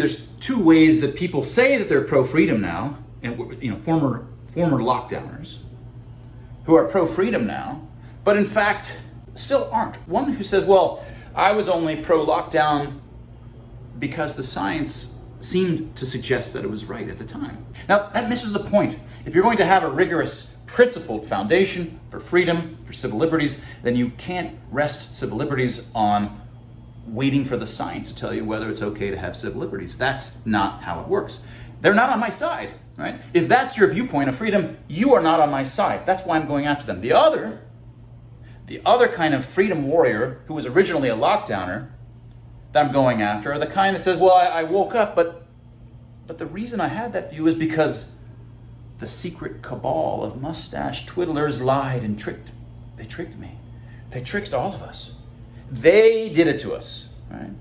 There's two ways that people say that they're pro-freedom now, and former lockdowners who are pro-freedom now, but in fact still aren't. One who says, well, I was only pro-lockdown because the science seemed to suggest that it was right at the time. Now, that misses the point. If you're going to have a rigorous, principled foundation for freedom, for civil liberties, then you can't rest civil liberties on waiting for the science to tell you whether it's okay to have civil liberties. That's not how it works. They're not on my side, right? If that's your viewpoint of freedom, you are not on my side. That's why I'm going after them. The other kind of freedom warrior who was originally a lockdowner that I'm going after are the kind that says, well, I woke up, but the reason I had that view is because the secret cabal of mustache twiddlers lied and tricked. They tricked me. They tricked all of us. They did it to us, right?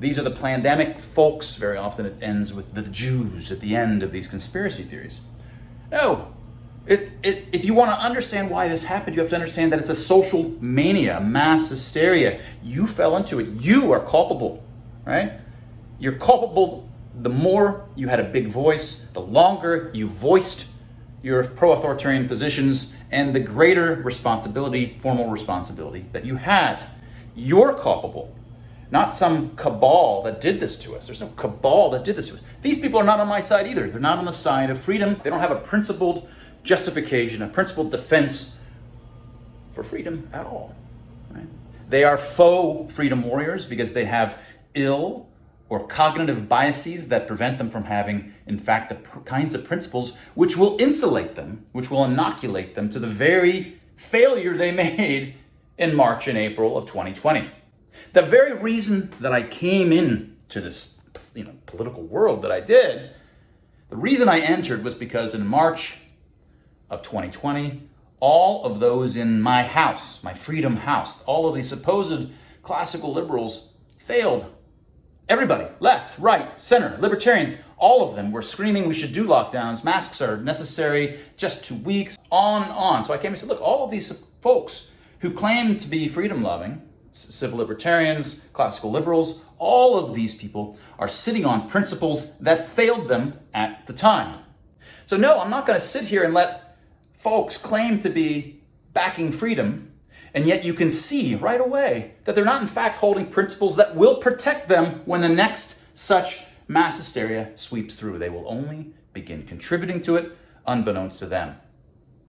These are the pandemic folks. Very often it ends with the Jews at the end of these conspiracy theories. No, if you want to understand why this happened, you have to understand that it's a social mania, mass hysteria. You fell into it. You are culpable, right? You're culpable. The more you had a big voice, the longer you voiced your pro-authoritarian positions, and the greater responsibility, formal responsibility that you had. You're culpable, not some cabal that did this to us. There's no cabal that did this to us. These people are not on my side either. They're not on the side of freedom. They don't have a principled justification, a principled defense for freedom at all. Right? They are faux freedom warriors because they have ill or cognitive biases that prevent them from having, in fact, the kinds of principles which will insulate them, which will inoculate them to the very failure they made in March and April of 2020. The very reason that I came into this political world that I did, the reason I entered was because in March of 2020, all of those in my house, my freedom house, all of these supposed classical liberals failed. Everybody, left, right, center, libertarians, all of them were screaming we should do lockdowns, masks are necessary, just 2 weeks, on and on. So I came and said, look, all of these folks who claim to be freedom-loving, civil libertarians, classical liberals, all of these people are sitting on principles that failed them at the time. So no, I'm not going to sit here and let folks claim to be backing freedom, and yet you can see right away that they're not in fact holding principles that will protect them when the next such mass hysteria sweeps through. They will only begin contributing to it unbeknownst to them.